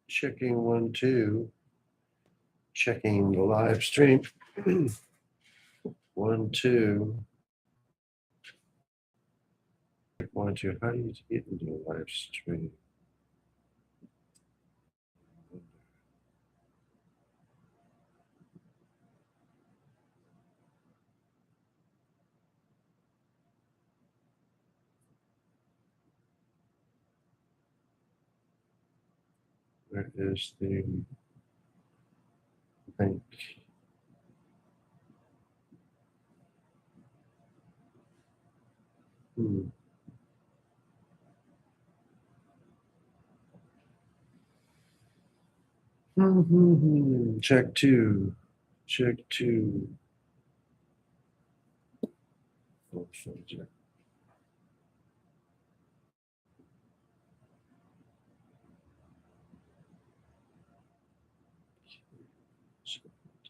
Checking 1, 2. Checking the live stream. 1, 2. 1, 2. How do you get into the live stream? Where is the link? Check 2. Check 2. Oh, check.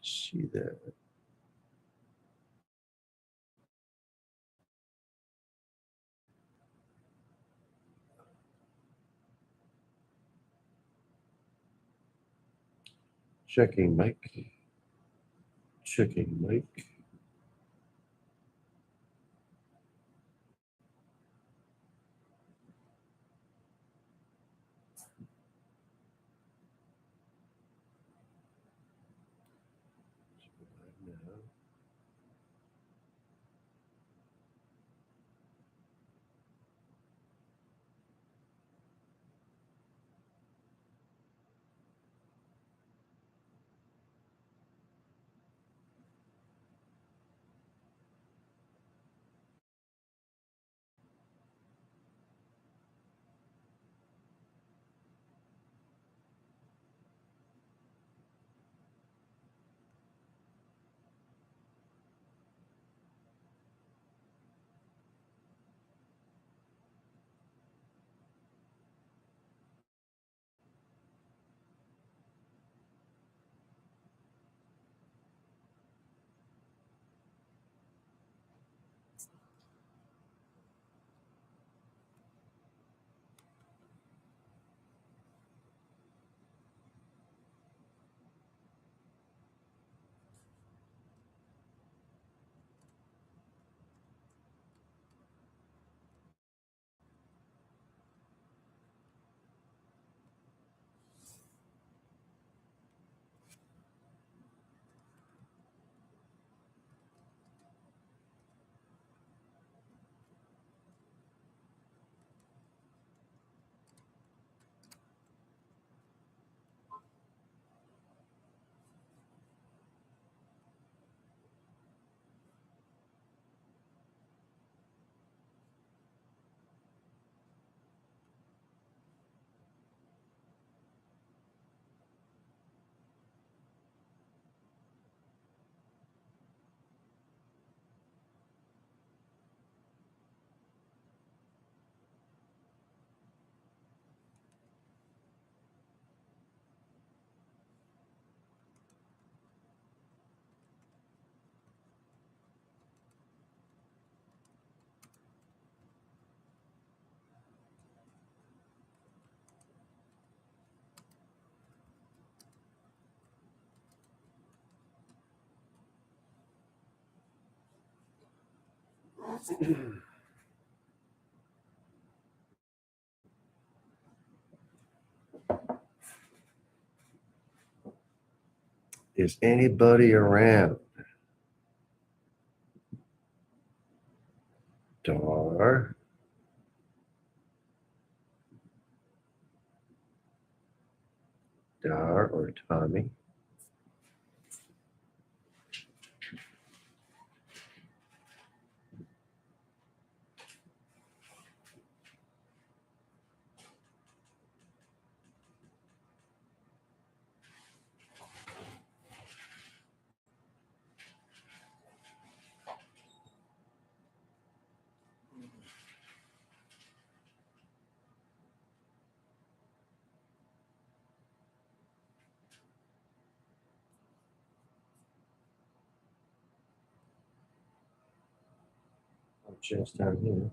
See that. Checking mic. Checking mic. Is anybody around? Dar. Dar or Tommy. Just down here.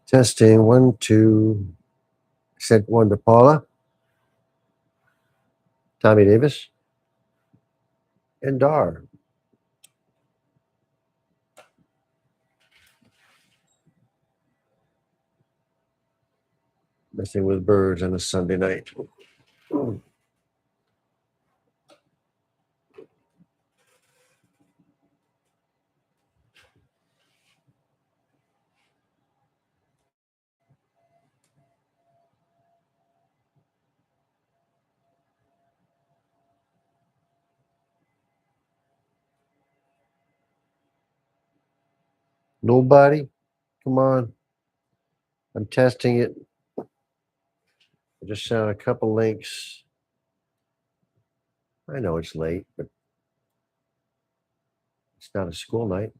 Testing 1, 2. Sent 1 to Paula, Tommy Davis, and Dar. Messing with birds on a Sunday night. Nobody? Come on. I'm testing it. I just sent a couple links. I know it's late, but it's not a school night.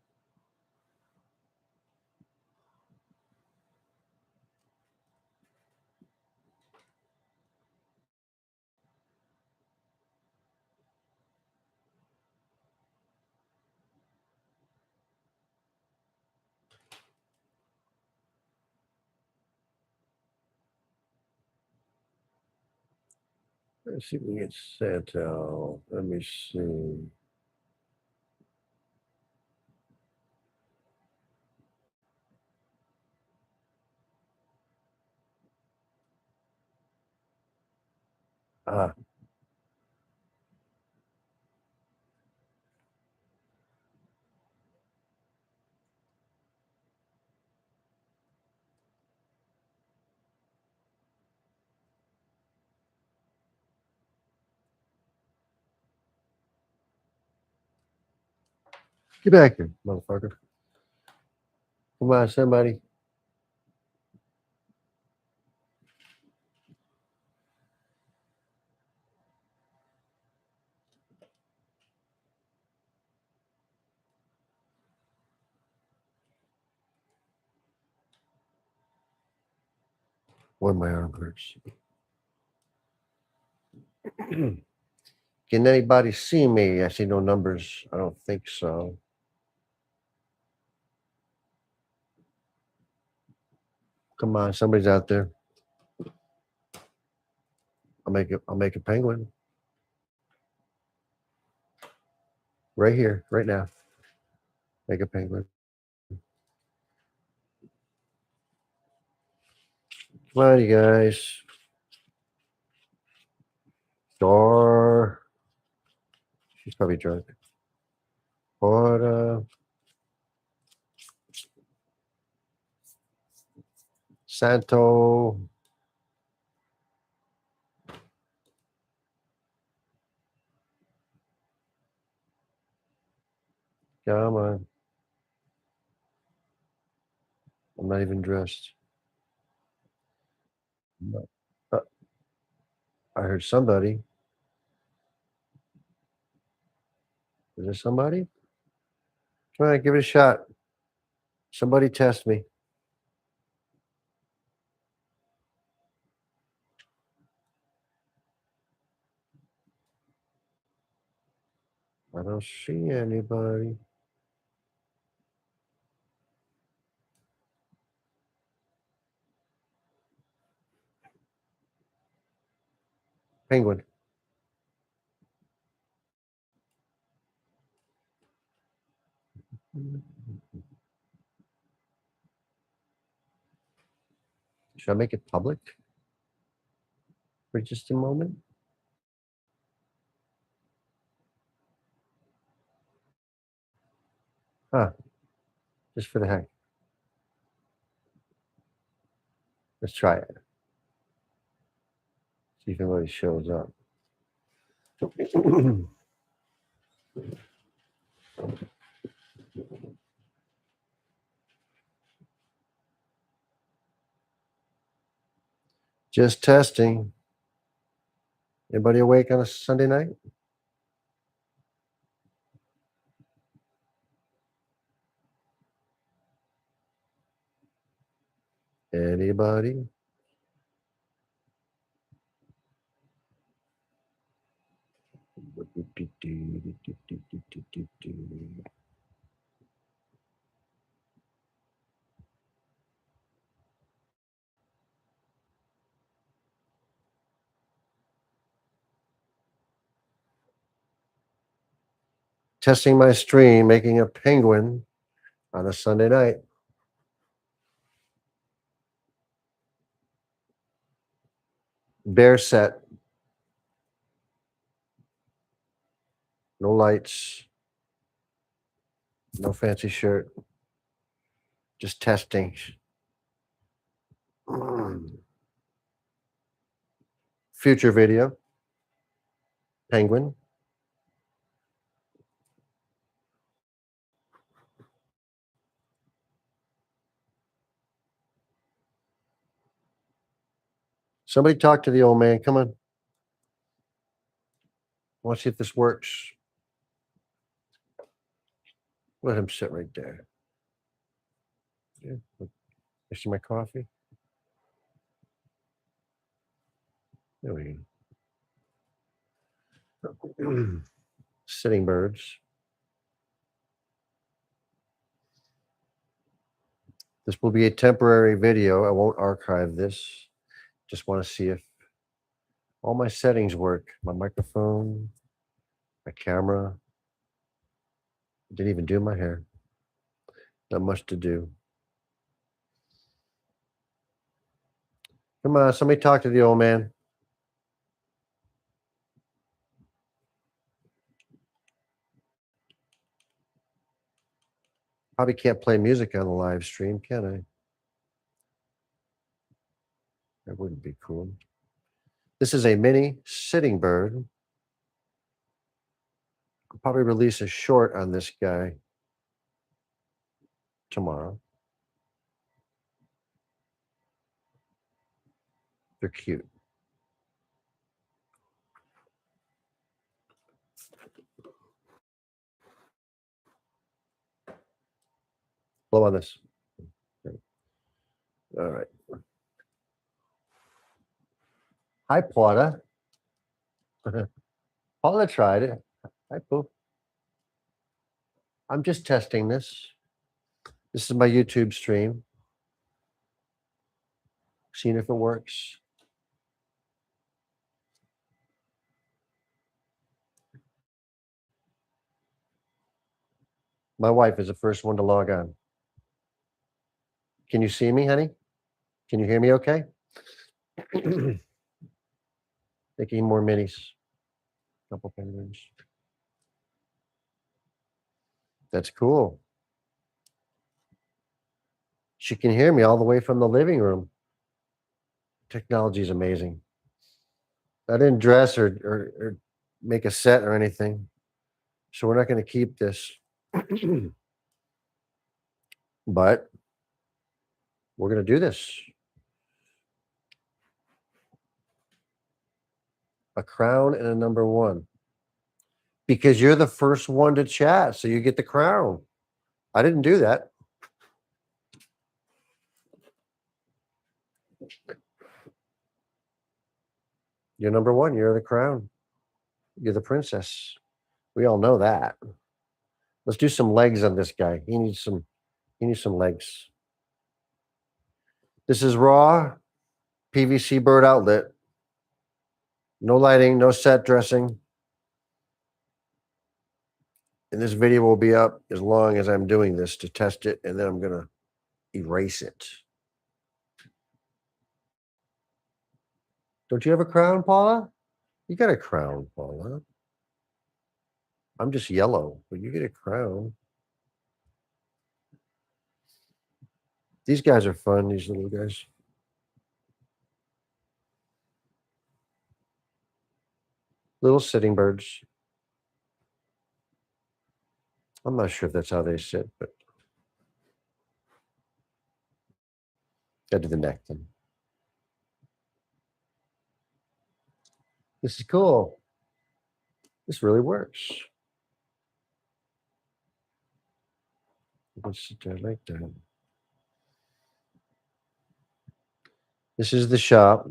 Let's see if we get sent out. Let me see. Ah, get back here, motherfucker. Come on, somebody. When my arm hurts. Can anybody see me? I see no numbers. I don't think so. Come on, somebody's out there. I'll make a penguin. Right here, right now. Make a penguin. Come on, you guys. Door. She's probably drunk. Porta. Santo. Come on. I'm not even dressed. Uh, I heard somebody. Is there somebody? Come on, give it a shot. Somebody test me. I don't see anybody. Penguin. Should I make it public for just a moment? Huh, just for the heck. Let's try it. See if anybody shows up. Just testing. Anybody awake on a Sunday night? Anybody? Testing my stream, making a penguin on a Sunday night. Bare set. No lights. No fancy shirt. Just testing. Future video. Penguin. Somebody talk to the old man. Come on. I want to see if this works. Let him sit right there. Yeah. Next to my coffee. There we go. Sitting birds. This will be a temporary video. I won't archive this. Just want to see if all my settings work. My microphone, my camera. Didn't even do my hair. Not much to do. Come on, somebody talk to the old man. Probably can't play music on the live stream, can I? That wouldn't be cool. This is a mini sitting bird. I'll probably release a short on this guy tomorrow. They're cute. Blow on this. All right. Hi, Paula. Paula tried it. Hi, Pooh. I'm just testing this. This is my YouTube stream. Seeing if it works. My wife is the first one to log on. Can you see me, honey? Can you hear me okay? Making more minis. Couple penguins. That's cool. She can hear me all the way from the living room. Technology is amazing. I didn't dress or make a set or anything. So we're not going to keep this. But we're going to do this. A crown and a number one. Because you're the first one to chat, so you get the crown. I didn't do that. You're number one. You're the crown. You're the princess. We all know that. Let's do some legs on this guy. He needs some legs. This is raw PVC bird outlet. No lighting, no set dressing. And this video will be up as long as I'm doing this to test it, and then I'm going to erase it. Don't you have a crown, Paula? You got a crown, Paula. I'm just yellow, but you get a crown. These guys are fun, these little guys. Little sitting birds. I'm not sure if that's how they sit, but gotta do the neck then. This is cool. This really works. Let's sit there like that. This is the shop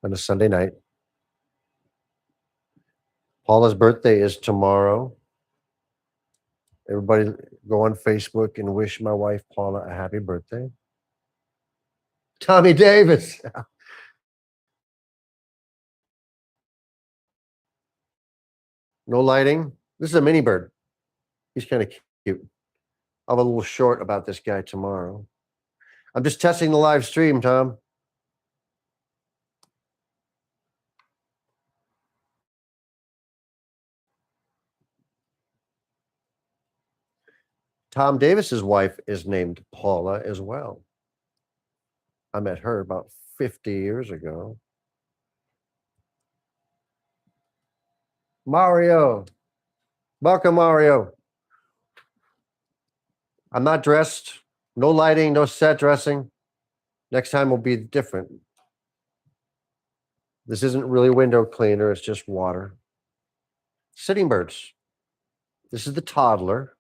on a Sunday night. Paula's birthday is tomorrow. Everybody go on Facebook and wish my wife Paula a happy birthday. Tommy Davis. No lighting. This is a mini bird. He's kind of cute. I'll have a little short about this guy tomorrow. I'm just testing the live stream, Tom. Tom Davis's wife is named Paula as well. I met her about 50 years ago. Mario. Welcome, Mario. I'm not dressed. No lighting, no set dressing. Next time will be different. This isn't really window cleaner. It's just water. Sitting birds. This is the toddler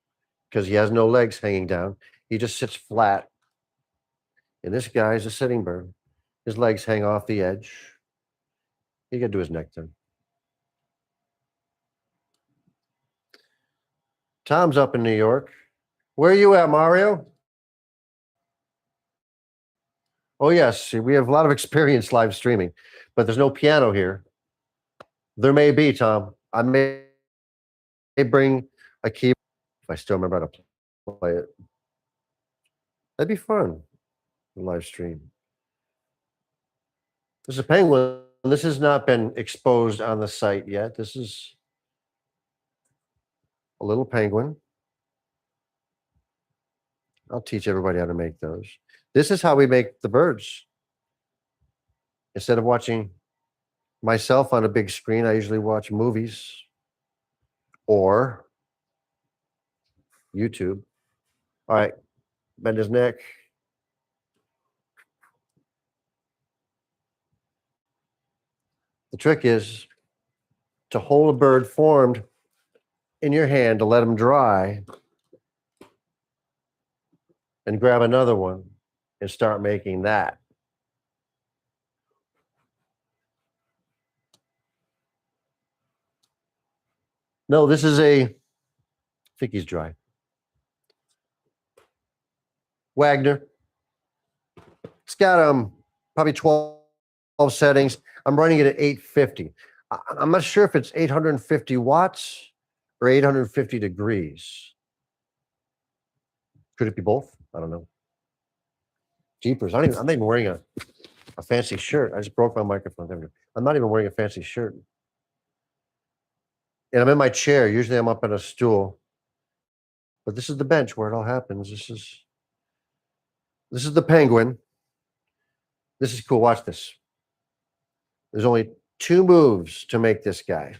because he has no legs hanging down. He just sits flat. And this guy is a sitting bird. His legs hang off the edge. You got to do his neck then. Tom's up in New York. Where are you at, Mario? Oh, yes. We have a lot of experience live streaming, but there's no piano here. There may be, Tom. I may bring a keyboard if I still remember how to play it. That'd be fun. Live stream. There's a penguin. This has not been exposed on the site yet. This is a little penguin. I'll teach everybody how to make those. This is how we make the birds. Instead of watching myself on a big screen, I usually watch movies or YouTube. All right, bend his neck. The trick is to hold a bird formed in your hand to let them dry and grab another one and start making that. No, this is I think he's dry. Wagner. It's got probably 12 settings. I'm running it at 850. I'm not sure if it's 850 watts or 850 degrees. Could it be both? I don't know. Jeepers. I'm not even wearing a fancy shirt. I just broke my microphone. I'm not even wearing a fancy shirt. And I'm in my chair. Usually I'm up on a stool. But this is the bench where it all happens. This is the penguin. This is cool. Watch this. There's only 2 moves to make this guy.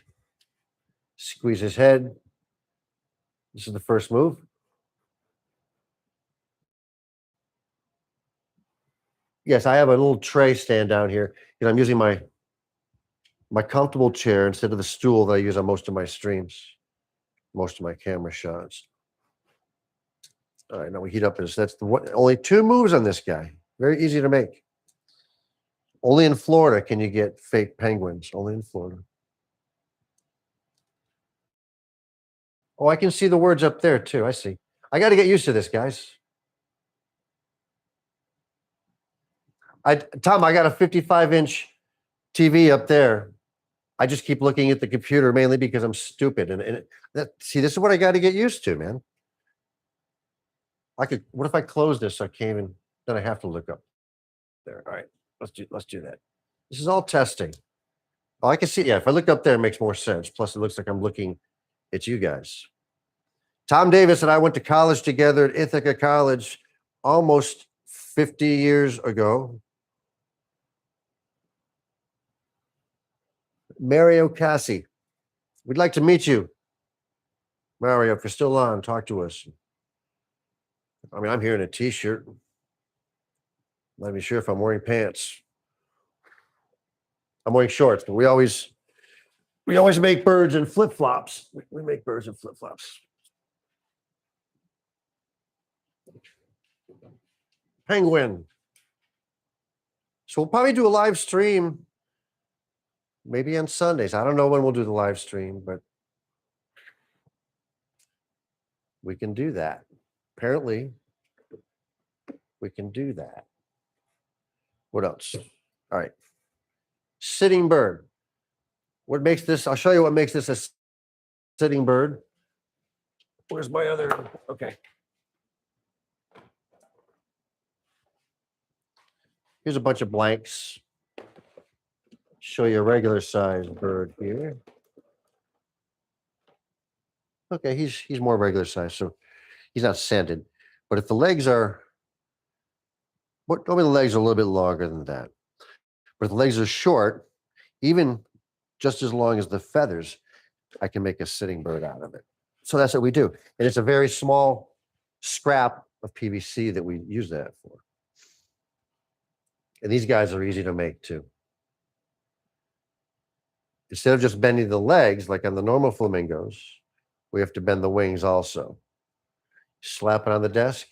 Squeeze his head. This is the first move. Yes, I have a little tray stand down here. And I'm using my comfortable chair instead of the stool that I use on most of my streams, most of my camera shots. All right, now we heat up this. That's only 2 moves on this guy. Very easy to make. Only in Florida can you get fake penguins. Only in Florida. Oh, I can see the words up there too. I see. I got to get used to this, guys. Tom, I got a 55-inch TV up there. I just keep looking at the computer mainly because I'm stupid. See, this is what I got to get used to, man. What if I close this so I can't even, then I have to look up there. All right, let's do that. This is all testing. Oh, I can see, yeah, if I look up there, it makes more sense. Plus, it looks like I'm looking at you guys. Tom Davis and I went to college together at Ithaca College almost 50 years ago. Mario Cassi, we'd like to meet you. Mario, if you're still on, talk to us. I mean, I'm here in a t-shirt. Not even sure if I'm wearing pants. I'm wearing shorts, but we always make birds in flip-flops. We make birds in flip-flops. Penguin. So we'll probably do a live stream maybe on Sundays. I don't know when we'll do the live stream, but we can do that. Apparently, we can do that. What else? All right. Sitting bird. What makes this? I'll show you what makes this a sitting bird. Where's my other? Okay. Here's a bunch of blanks. Show you a regular sized bird here. Okay, he's more regular size, so he's not sanded. But if the legs are, normally the legs are a little bit longer than that. But if the legs are short, even just as long as the feathers, I can make a sitting bird out of it. So that's what we do. And it's a very small scrap of PVC that we use that for. And these guys are easy to make too. Instead of just bending the legs like on the normal flamingos, we have to bend the wings also. Slap it on the desk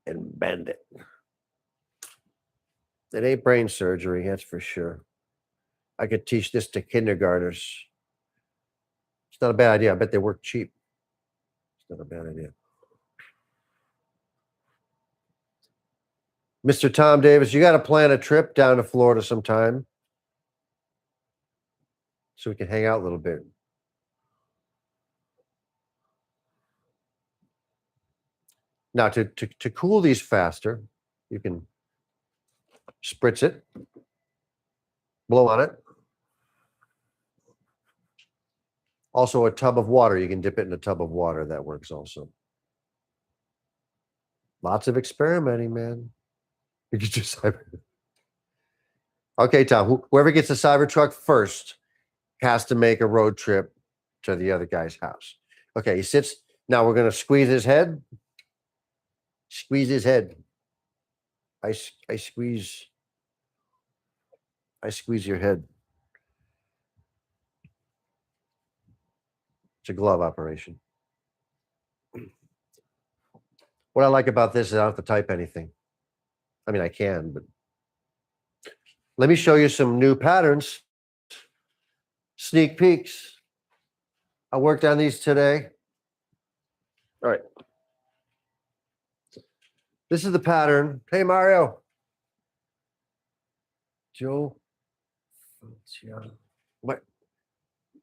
and bend it. It ain't brain surgery, that's for sure. I could teach this to kindergartners. It's not a bad idea. I bet they work cheap. It's not a bad idea. Mr. Tom Davis, you got to plan a trip down to Florida sometime so we can hang out a little bit. Now, to cool these faster, you can spritz it, blow on it. Also, a tub of water. You can dip it in a tub of water. That works also. Lots of experimenting, man. You can just okay, Tom. Whoever gets the Cybertruck first has to make a road trip to the other guy's house. Okay, he sits. Now we're going to squeeze his head. Squeeze his head. I squeeze your head. It's a glove operation. What I like about this is I don't have to type anything. I mean, I can, but let me show you some new patterns. Sneak peeks. I worked on these today. All right. This is the pattern. Hey, Mario. Joe. What?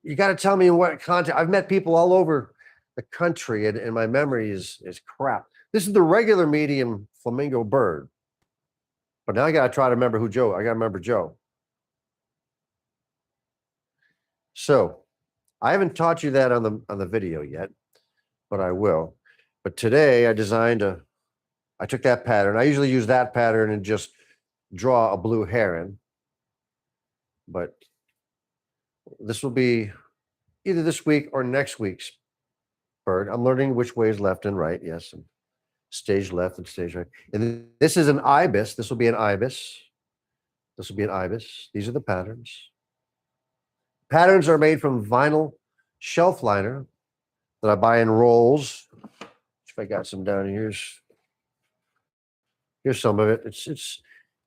You got to tell me in what context. I've met people all over the country, and my memory is crap. This is the regular medium flamingo bird. But now I got to try to remember who Joe. I got to remember Joe. So I haven't taught you that on the video yet, but I will. But today I designed I took that pattern. I usually use that pattern and just draw a blue heron. But this will be either this week or next week's bird. I'm learning which way is left and right. Yes. And stage left and stage right. And this is an ibis. This will be an ibis. This will be an ibis. These are the patterns. Patterns are made from vinyl shelf liner that I buy in rolls. If I got some down here, here's some of it.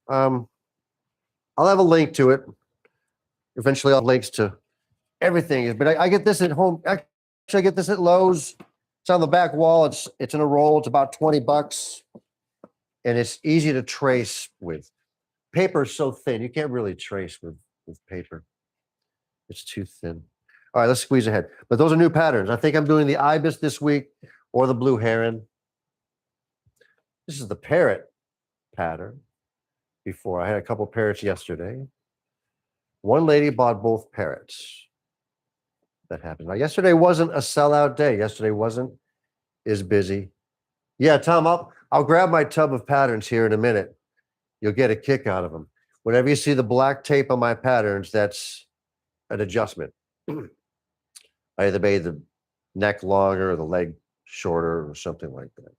I'll have a link to it. Eventually, I'll have links to everything. But I get this at home. Actually, I get this at Lowe's. It's on the back wall. It's in a roll. It's about $20, and it's easy to trace with. Paper is so thin, you can't really trace with paper. It's too thin. All right, let's squeeze ahead. But those are new patterns. I think I'm doing the ibis this week or the blue heron. This is the parrot pattern. Before I had a couple parrots yesterday. One lady bought both parrots. That happened. Now, yesterday wasn't a sellout day. Yesterday wasn't as busy. Yeah, Tom, I'll grab my tub of patterns here in a minute. You'll get a kick out of them. Whenever you see the black tape on my patterns, that's an adjustment. I either made the neck longer or the leg shorter or something like that.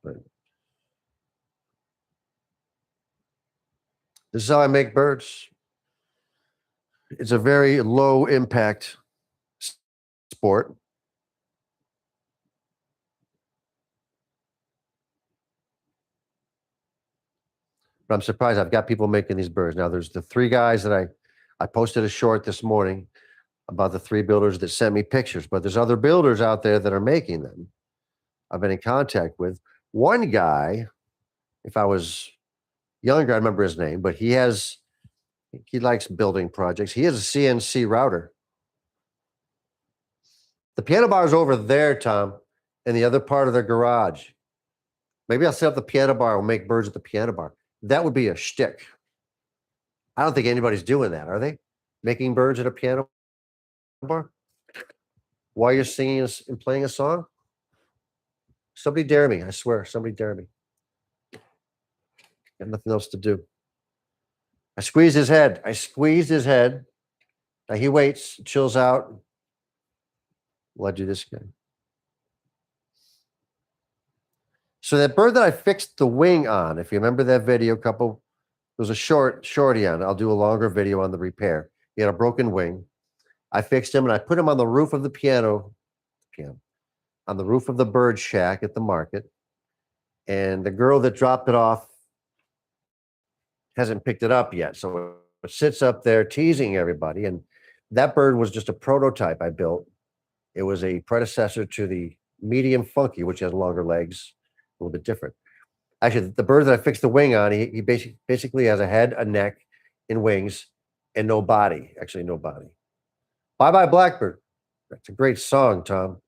But this is how I make birds. It's a very low impact sport. But I'm surprised I've got people making these birds. Now there's the three guys that I posted a short this morning about the three builders that sent me pictures, but there's other builders out there that are making them. I've been in contact with one guy. If I was younger, I remember his name, but he likes building projects. He has a CNC router. The piano bar is over there, Tom, in the other part of the garage. Maybe I'll set up the piano bar and make birds at the piano bar. That would be a shtick. I don't think anybody's doing that, are they? Making birds at a piano bar while you're singing and playing a song? Somebody dare me. I swear, somebody dare me. Got nothing else to do. I squeeze his head. I squeeze his head. Now he waits, chills out. Well, I do this again. So that bird that I fixed the wing on, if you remember that video, there was a shorty on. I'll do a longer video on the repair. He had a broken wing. I fixed him and I put him on the roof of the piano, on the roof of the bird shack at the market. And the girl that dropped it off hasn't picked it up yet. So it sits up there teasing everybody. And that bird was just a prototype I built. It was a predecessor to the medium funky, which has longer legs, a little bit different. Actually, the bird that I fixed the wing on, he basically has a head, a neck, and wings, and no body. Actually, no body. Bye-bye, Blackbird. That's a great song, Tom.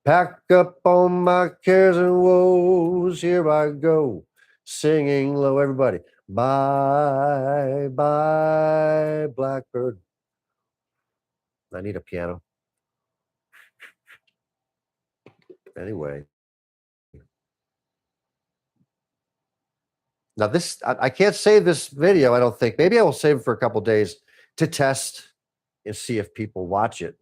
Pack up all my cares and woes, here I go, singing low, everybody. Bye, bye, Blackbird. I need a piano. Anyway. Now this, I can't save this video, I don't think. Maybe I will save it for a couple days to test and see if people watch it.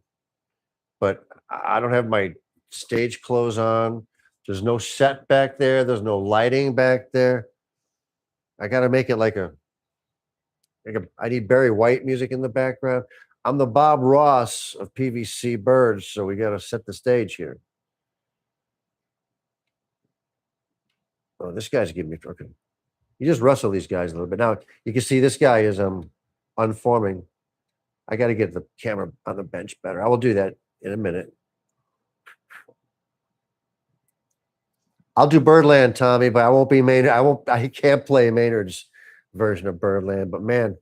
But I don't have my stage clothes on. There's no set back there. There's no lighting back there. I got to make it like I need Barry White music in the background. I'm the Bob Ross of PVC birds, so we got to set the stage here. Oh, this guy's giving me okay. You just rustle these guys a little bit. Now you can see this guy is unforming. I got to get the camera on the bench better. I will do that in a minute. I'll do Birdland, Tommy, but I won't be Maynard. I can't play Maynard's version of Birdland. But man,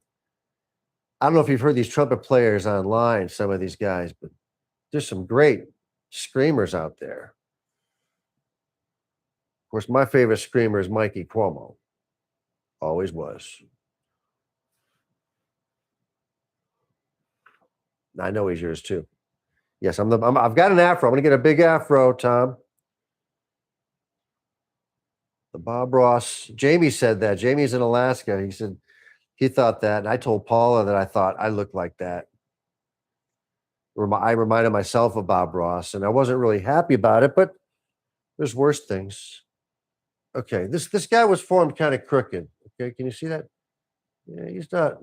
I don't know if you've heard these trumpet players online, some of these guys, but there's some great screamers out there. Of course, my favorite screamer is Mikey Cuomo. Always was. I know he's yours too. Yes, I've got an afro. I'm going to get a big afro, Tom. The Bob Ross. Jamie said that. Jamie's in Alaska. He said he thought that. And I told Paula that I thought I looked like that. I reminded myself of Bob Ross, and I wasn't really happy about it, but there's worse things. Okay, this guy was formed kind of crooked. Okay, can you see that? Yeah, he's not.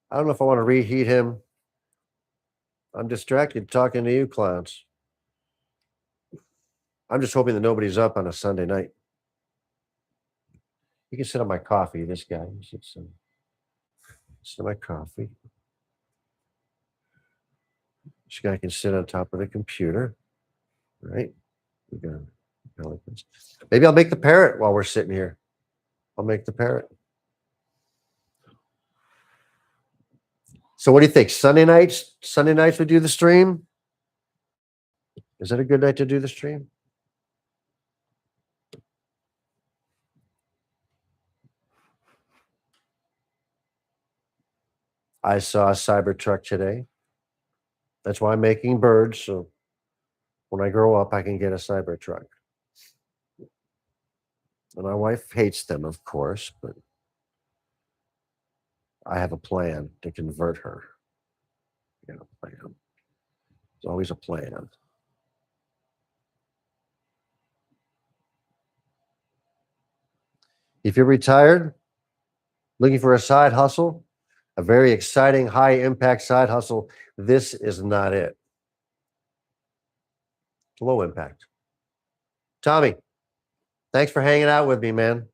I don't know if I want to reheat him. I'm distracted talking to you clowns. I'm just hoping that nobody's up on a Sunday night. You can sit on my coffee, this guy. Sit on my coffee. This guy can sit on top of the computer, right? Maybe I'll make the parrot while we're sitting here. I'll make the parrot. So what do you think? Sunday nights we do the stream? Is that a good night to do the stream? I saw a Cybertruck today. That's why I'm making birds, so when I grow up, I can get a Cybertruck. And my wife hates them, of course, but I have a plan to convert her. You know, plan. There's always a plan. If you're retired, looking for a side hustle, a very exciting, high-impact side hustle, this is not it. Low impact. Tommy, thanks for hanging out with me, man.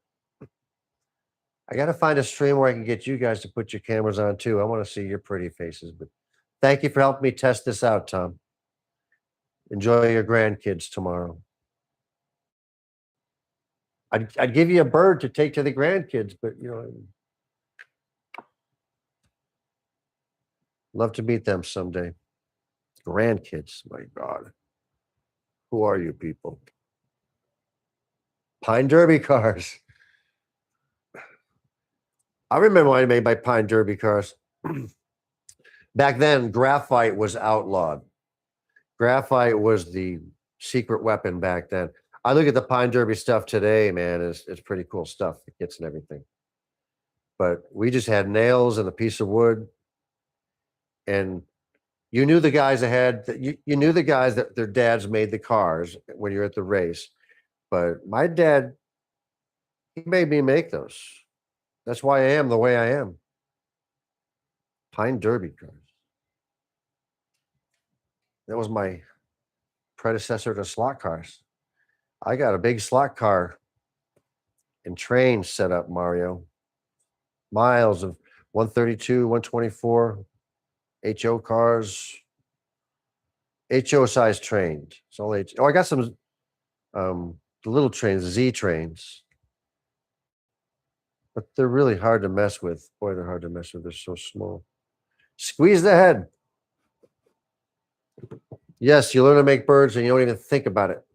I got to find a stream where I can get you guys to put your cameras on too. I want to see your pretty faces, but thank you for helping me test this out, Tom. Enjoy your grandkids tomorrow. I'd give you a bird to take to the grandkids, but you know, love to meet them someday. Grandkids, my God. Who are you people? Pine Derby cars. I remember when I made my Pine Derby cars. Back then, graphite was outlawed. Graphite was the secret weapon back then. I look at the Pine Derby stuff today, man, it's pretty cool stuff, the kits and everything. But we just had nails and a piece of wood. And you knew the guys ahead, you knew the guys that their dads made the cars when you're at the race. But my dad, he made me make those. That's why I am the way I am. Pine Derby cars. That was my predecessor to slot cars. I got a big slot car and train set up, Mario. Miles of 132, 124 HO cars, HO size trains. It's all H. Oh, I got some the little trains, Z trains, but they're really hard to mess with. Boy, they're hard to mess with. They're so small. Squeeze the head. Yes, you learn to make birds and you don't even think about it.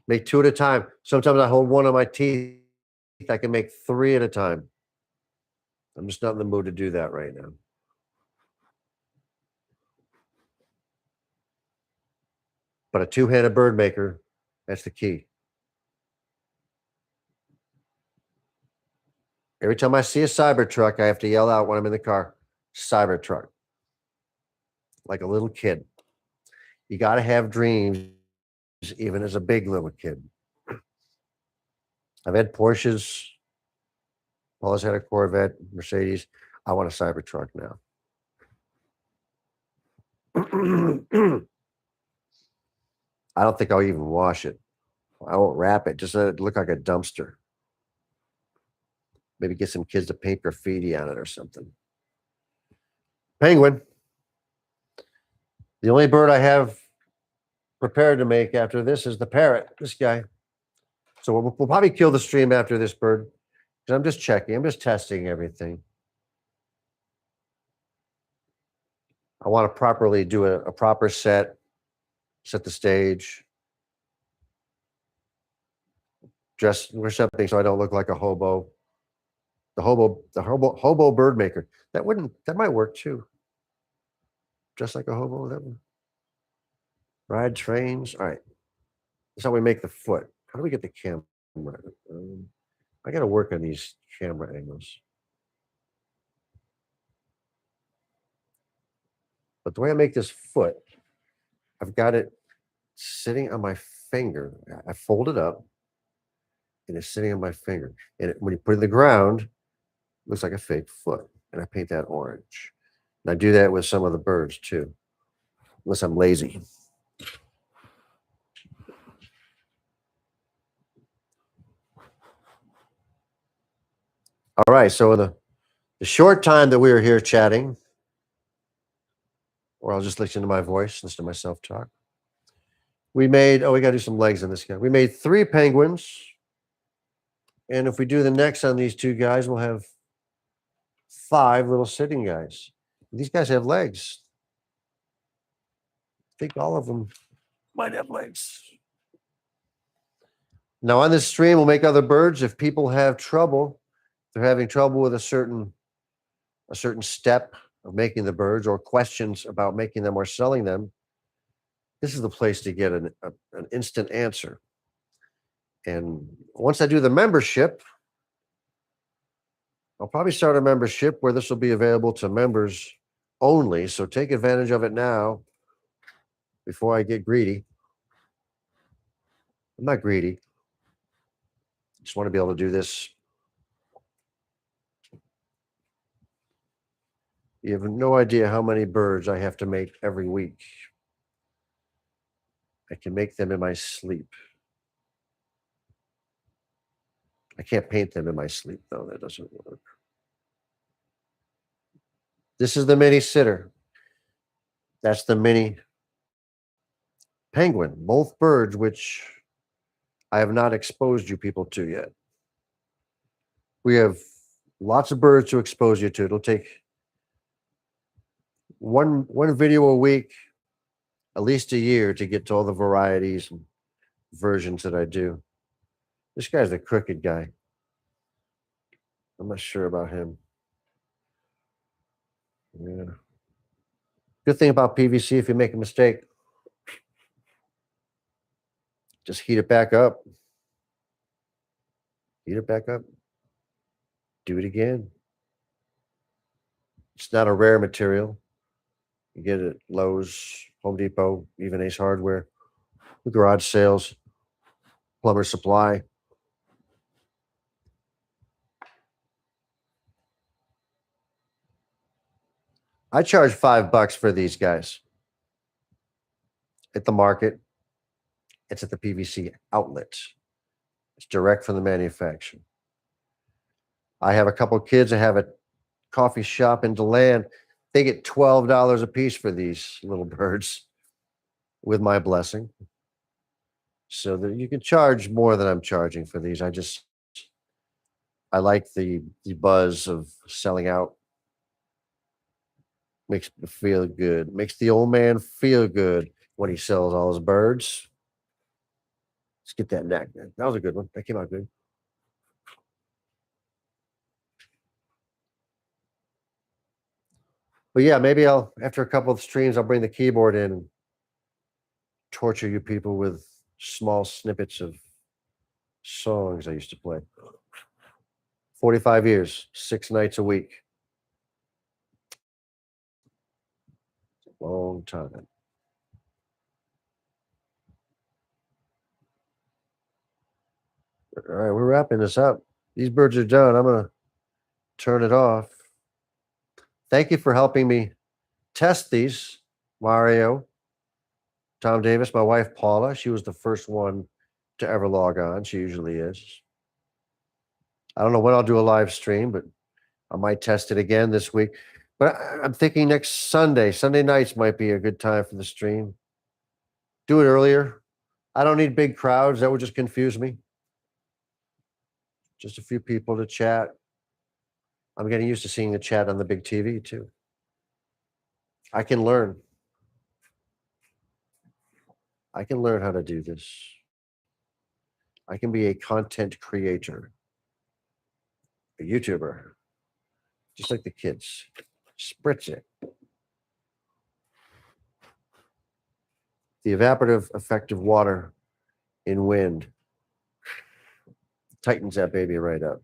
Make two at a time. Sometimes I hold one on my teeth. I can make three at a time. I'm just not in the mood to do that right now. But a two-handed bird maker, that's the key. Every time I see a Cybertruck, I have to yell out when I'm in the car, Cybertruck. Like a little kid. You got to have dreams, even as a big little kid. I've had Porsches. Paula's had a Corvette, Mercedes. I want a Cybertruck now. I don't think I'll even wash it. I won't wrap it. Just let it look like a dumpster. Maybe get some kids to paint graffiti on it or something. Penguin. The only bird I have prepared to make after this is the parrot, this guy. So we'll probably kill the stream after this bird. Because I'm just checking. I'm just testing everything. I want to properly do a proper set the stage, dress or something so I don't look like a hobo. The hobo bird maker. That might work too. Dress like a hobo, that one. Ride trains. All right. That's how we make the foot. How do we get the camera? I got to work on these camera angles. But the way I make this foot, I've got it sitting on my finger. I fold it up, and it's sitting on my finger. And when you put it in the ground, it looks like a fake foot. And I paint that orange. And I do that with some of the birds too, unless I'm lazy. All right, so the short time that we were here chatting, or I'll just listen to my voice, listen to myself talk. We made, we got to do some legs on this guy. We made 3 penguins. And if we do the necks on these 2 guys, we'll have 5 little sitting guys. These guys have legs. I think all of them might have legs. Now on this stream, we'll make other birds. If people have trouble, they're having trouble with a certain step of making the birds or questions about making them or selling them, this is the place to get an instant answer. And once I do the membership, I'll probably start a membership where this will be available to members only. So take advantage of it now before I get greedy. I'm not greedy. I just want to be able to do this. You have no idea how many birds I have to make every week. I can make them in my sleep. I can't paint them in my sleep, though. That doesn't work. This is the mini sitter. That's the mini penguin. Both birds, which I have not exposed you people to yet. We have lots of birds to expose you to. It'll take one video a week at least a year to get to all the varieties and versions that I do. This guy's a crooked guy. I'm not sure about him. Yeah. Good thing about PVC, if you make a mistake, just heat it back up. Heat it back up. Do it again. It's not a rare material. You get it at Lowe's, Home Depot, even Ace Hardware, the garage sales, plumber supply. I charge $5 for these guys at the market. It's at the PVC outlets. It's direct from the manufacturer. I have a couple of kids that have a coffee shop in DeLand. They get $12 a piece for these little birds with my blessing. So that you can charge more than I'm charging for these. I like the buzz of selling out. Makes me feel good. Makes the old man feel good when he sells all his birds. Let's get that neck. That was a good one. That came out good. But yeah, maybe after a couple of streams, I'll bring the keyboard in and torture you people with small snippets of songs I used to play. 45 years, 6 nights a week. Long time. All right, we're wrapping this up. These birds are done. I'm going to turn it off. Thank you for helping me test these, Mario, Tom Davis, my wife, Paula. She was the first one to ever log on. She usually is. I don't know when I'll do a live stream, but I might test it again this week. But I'm thinking next Sunday. Sunday nights might be a good time for the stream. Do it earlier. I don't need big crowds. That would just confuse me. Just a few people to chat. I'm getting used to seeing the chat on the big TV too. I can learn. I can learn how to do this. I can be a content creator, a YouTuber, just like the kids. Spritz it. The evaporative effect of water in wind tightens that baby right up.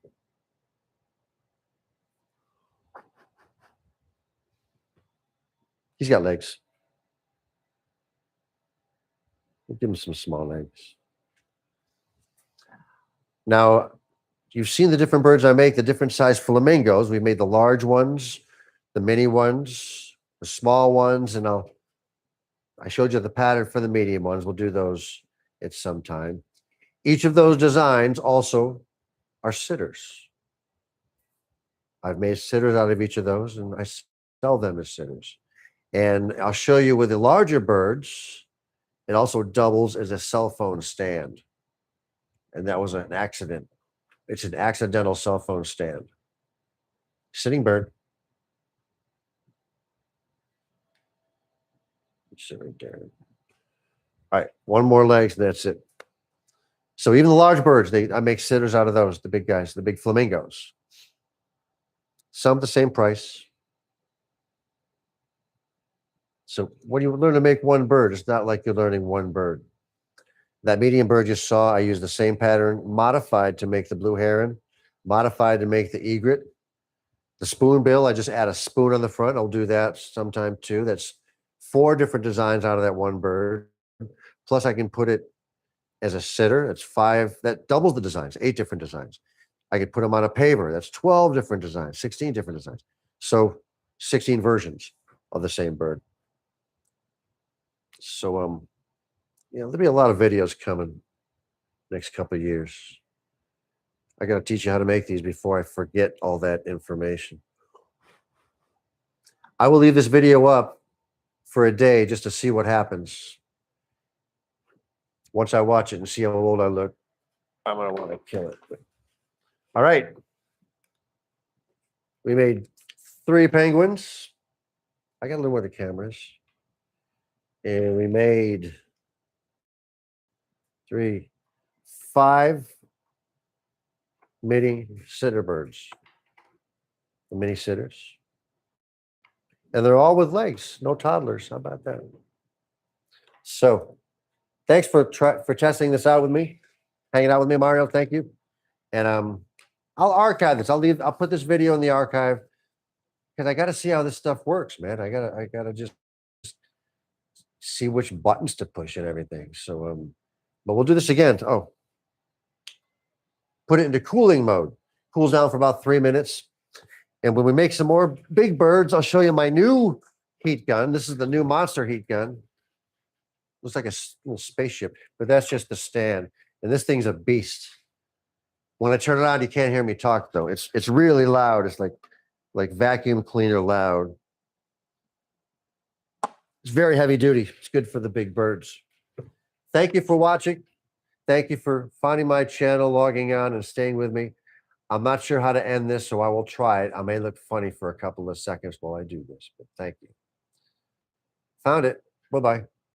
He's got legs. We'll give him some small legs. Now, you've seen the different birds I make, the different size flamingos. We made the large ones, the mini ones, the small ones, and I showed you the pattern for the medium ones. We'll do those at some time. Each of those designs also are sitters. I've made sitters out of each of those, and I sell them as sitters. And I'll show you with the larger birds, it also doubles as a cell phone stand. And that was an accident. It's an accidental cell phone stand. Sitting bird. Sit right there. All right, one more legs, and that's it. So even the large birds, I make sitters out of those, the big guys, the big flamingos. Some the same price. So when you learn to make one bird, it's not like you're learning one bird. That medium bird you saw, I used the same pattern, modified to make the blue heron, modified to make the egret. The spoonbill, I just add a spoon on the front. I'll do that sometime too. That's 4 different designs out of that one bird. Plus I can put it as a sitter. It's 5, that doubles the designs, 8 different designs. I could put them on a paver. That's 12 different designs, 16 different designs. So 16 versions of the same bird. So, there'll be a lot of videos coming next couple of years. I got to teach you how to make these before I forget all that information. I will leave this video up for a day just to see what happens. Once I watch it and see how old I look, I'm going to want to kill it. All right. We made 3 penguins. I got to learn where the camera is. And we made 5 mini sitter birds. The mini sitters. And they're all with legs, no toddlers. How about that? So thanks for testing this out with me, hanging out with me, Mario. Thank you. And I'll archive this. I'll put this video in the archive because I got to see how this stuff works, man. I gotta just see which buttons to push and everything. So but we'll do this again. Oh, put it into cooling mode. Cools down for about 3 minutes. And when we make some more big birds, I'll show you my new heat gun. This is the new Monster heat gun. Looks like a little spaceship, but that's just the stand. And this thing's a beast. When I turn it on, you can't hear me talk though. It's really loud. It's like vacuum cleaner loud. It's very heavy duty. It's good for the big birds. Thank you for watching. Thank you for finding my channel, logging on, and staying with me. I'm not sure how to end this, so I will try it. I may look funny for a couple of seconds while I do this, but thank you. Found it. Bye-bye.